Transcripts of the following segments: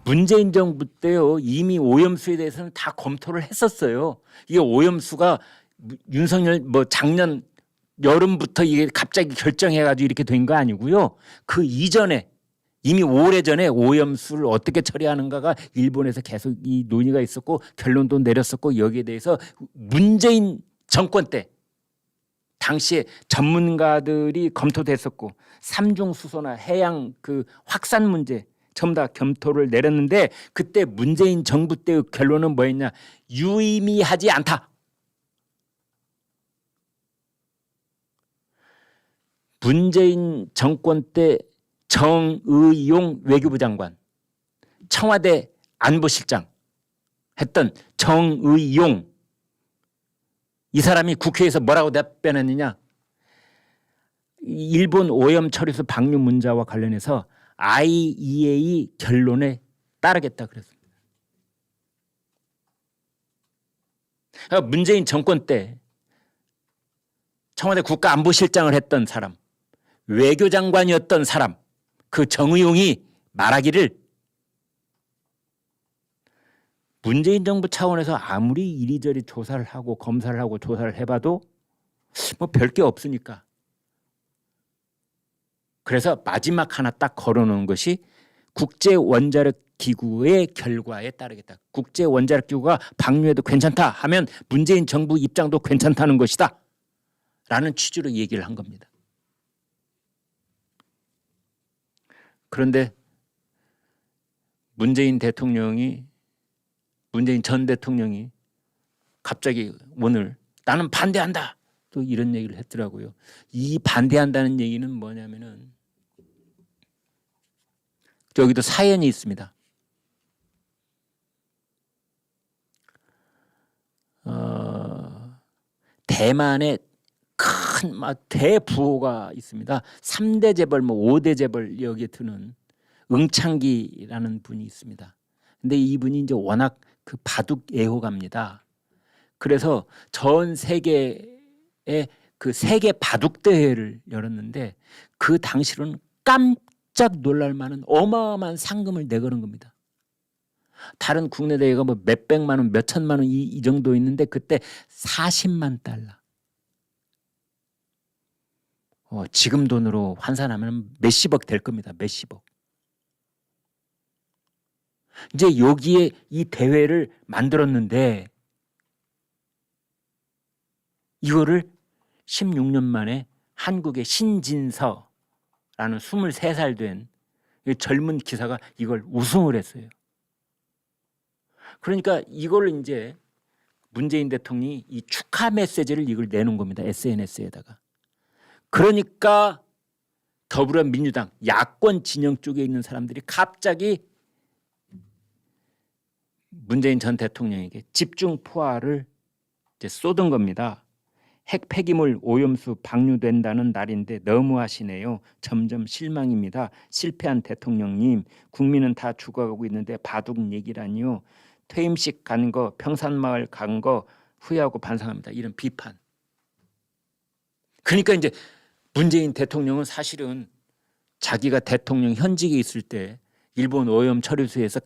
문재인 정부 때요 이미 오염수에 대해서는 다 검토를 했었어요. 이게 오염수가 윤석열 작년 여름부터 이게 갑자기 결정해가지고 이렇게 된 거 아니고요. 그 이전에 이미 오래전에 오염수를 어떻게 처리하는가가 일본에서 계속 이 논의가 있었고 결론도 내렸었고 여기에 대해서 문재인 정권 때 당시에 전문가들이 검토됐었고 삼중수소나 해양 그 확산 문제 전부 다 검토를 내렸는데 그때 문재인 정부 때의 결론은 뭐였냐? 유의미하지 않다. 문재인 정권 때 정의용 외교부 장관, 청와대 안보실장 했던 정의용 이 사람이 국회에서 뭐라고 답변했느냐? 일본 오염 처리수 방류 문제와 관련해서 IEA 결론에 따르겠다 그랬습니다. 그러니까 문재인 정권 때 청와대 국가안보실장을 했던 사람, 외교장관이었던 사람, 그 정의용이 말하기를 문재인 정부 차원에서 아무리 이리저리 조사를 하고 검사를 하고 조사를 해봐도 뭐 별 게 없으니까. 그래서 마지막 하나 딱 걸어놓은 것이 국제원자력기구의 결과에 따르겠다. 국제원자력기구가 방류해도 괜찮다 하면 문재인 정부 입장도 괜찮다는 것이다. 라는 취지로 얘기를 한 겁니다. 그런데 문재인 전 대통령이 갑자기 오늘 나는 반대한다. 또 이런 얘기를 했더라고요. 이 반대한다는 얘기는 뭐냐면은 여기도 사연이 있습니다. 대만에 큰 대부호가 있습니다. 3대 재벌, 5대 재벌 여기에 드는 응창기라는 분이 있습니다. 근데 이분이 이제 워낙 그 바둑 애호가입니다. 그래서 전 세계에 그 세계 바둑 대회를 열었는데 그 당시로는 깜짝 놀랄 만한 어마어마한 상금을 내거는 겁니다. 다른 국내 대회가 뭐 몇백만 원, 몇천만 원 이 정도 있는데 그때 40만 달러. 지금 돈으로 환산하면 몇십억 될 겁니다. 몇십억. 이제 여기에 이 대회를 만들었는데 이거를 16년 만에 한국의 신진서라는 23살 된 젊은 기사가 이걸 우승을 했어요. 그러니까 이걸 이제 문재인 대통령이 이 축하 메시지를 이걸 내놓은 겁니다. SNS에다가. 그러니까 더불어민주당 야권 진영 쪽에 있는 사람들이 갑자기 문재인 전 대통령에게 집중 포화를 이제 쏟은 겁니다. 핵 폐기물 오염수 방류된다는 날인데 너무하시네요. 점점 실망입니다. 실패한 대통령님, 국민은 다 죽어가고 있는데 바둑 얘기라니요. 퇴임식 간 거, 평산마을 간 거 후회하고 반성합니다. 이런 비판. 그러니까 이제 문재인 대통령은 사실은 자기가 대통령 현직에 있을 때 일본 오염 처리수에서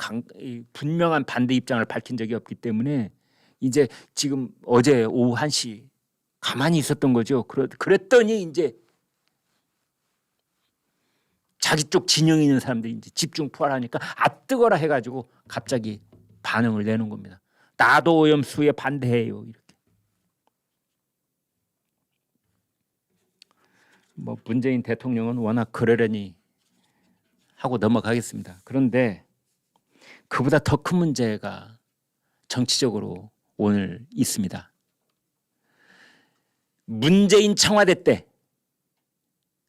분명한 반대 입장을 밝힌 적이 없기 때문에 이제 지금 어제 오후 1시 가만히 있었던 거죠. 그랬더니 이제 자기 쪽 진영에 있는 사람들이 이제 집중 포괄하니까 뜨거라 해가지고 갑자기 반응을 내는 겁니다. 나도 오염수에 반대해요. 이렇게. 문재인 대통령은 워낙 그러려니 하고 넘어가겠습니다. 그런데 그보다 더 큰 문제가 정치적으로 오늘 있습니다. 문재인 청와대 때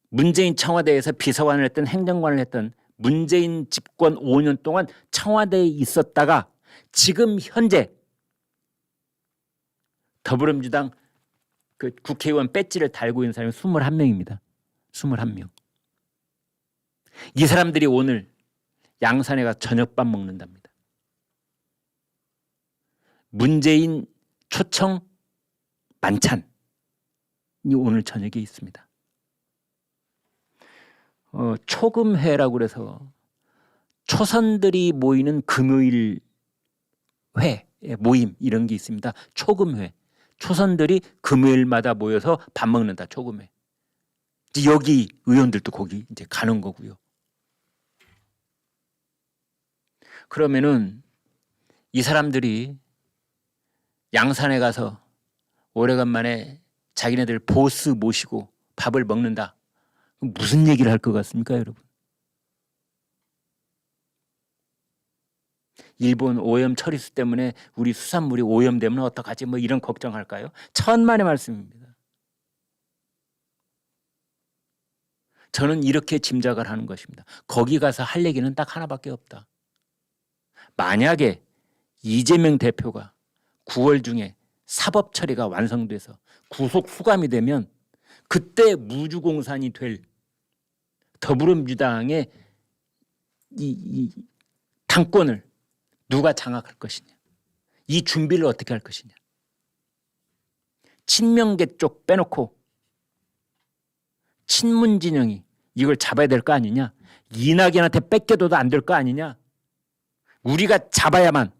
문재인 청와대에서 비서관을 했던 행정관을 했던 문재인 집권 5년 동안 청와대에 있었다가 지금 현재 더불어민주당 그 국회의원 배지를 달고 있는 사람이 21명입니다. 21명. 이 사람들이 오늘 양산에 가 저녁밥 먹는답니다. 문재인 초청 만찬이 오늘 저녁에 있습니다. 초금회라고 그래서 초선들이 모이는 금요일 회 모임 이런 게 있습니다. 초금회. 초선들이 금요일마다 모여서 밥 먹는다. 초금회. 이제 여기 의원들도 거기 이제 가는 거고요. 그러면은 이 사람들이 양산에 가서 오래간만에 자기네들 보스 모시고 밥을 먹는다. 무슨 얘기를 할 것 같습니까, 여러분? 일본 오염 처리수 때문에 우리 수산물이 오염되면 어떡하지? 뭐 이런 걱정할까요? 천만의 말씀입니다. 저는 이렇게 짐작을 하는 것입니다. 거기 가서 할 얘기는 딱 하나밖에 없다. 만약에 이재명 대표가 9월 중에 사법 처리가 완성돼서 구속 수감이 되면 그때 무주공산이 될 더불어민주당의 이 당권을 누가 장악할 것이냐. 이 준비를 어떻게 할 것이냐. 친명계 쪽 빼놓고 친문 진영이 이걸 잡아야 될 거 아니냐. 이낙연한테 뺏겨둬도 안 될 거 아니냐. 우리가 잡아야만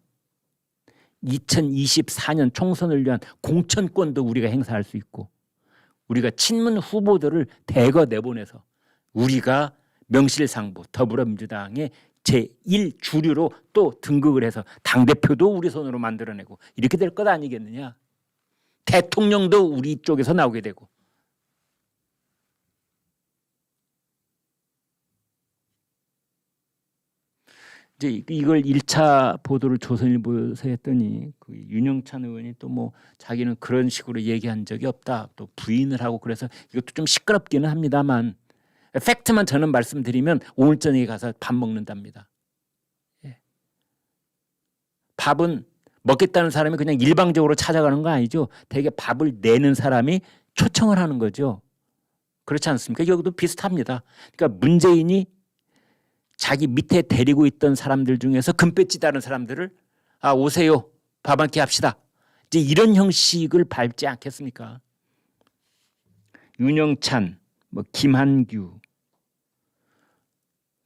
2024년 총선을 위한 공천권도 우리가 행사할 수 있고 우리가 친문 후보들을 대거 내보내서 우리가 명실상부 더불어민주당의 제1주류로 또 등극을 해서 당대표도 우리 손으로 만들어내고 이렇게 될 것 아니겠느냐. 대통령도 우리 쪽에서 나오게 되고. 이제 이걸 1차 보도를 조선일보에서 했더니 그 윤영찬 의원이 또 뭐 자기는 그런 식으로 얘기한 적이 없다. 또 부인을 하고 그래서 이것도 좀 시끄럽기는 합니다만 팩트만 저는 말씀드리면 오늘 저녁에 가서 밥 먹는답니다. 예. 밥은 먹겠다는 사람이 그냥 일방적으로 찾아가는 거 아니죠. 대개 밥을 내는 사람이 초청을 하는 거죠. 그렇지 않습니까? 여기도 비슷합니다. 그러니까 문재인이 자기 밑에 데리고 있던 사람들 중에서 금배지 다른 사람들을 오세요. 밥 한 끼 합시다. 이제 이런 형식을 밟지 않겠습니까? 윤영찬, 뭐 김한규,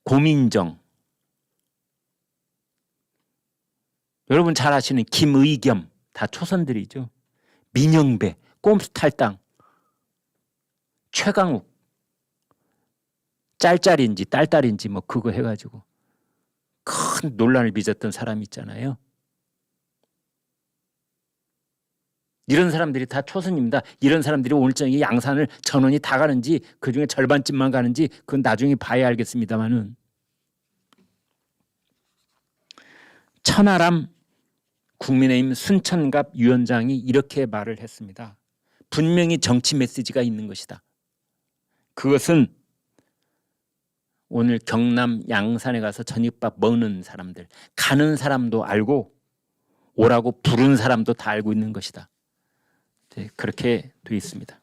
고민정, 여러분 잘 아시는 김의겸 다 초선들이죠. 민영배, 꼼수 탈당, 최강욱, 짤짤인지 딸딸인지 뭐 그거 해가지고 큰 논란을 빚었던 사람이 있잖아요. 이런 사람들이 다 초선입니다. 이런 사람들이 오늘 저녁에 양산을 전원이 다 가는지 그중에 절반쯤만 가는지 그건 나중에 봐야 알겠습니다만은 천하람 국민의힘 순천갑 위원장이 이렇게 말을 했습니다. 분명히 정치 메시지가 있는 것이다. 그것은 오늘 경남 양산에 가서 저녁밥 먹는 사람들, 가는 사람도 알고 오라고 부른 사람도 다 알고 있는 것이다. 그렇게 돼 있습니다.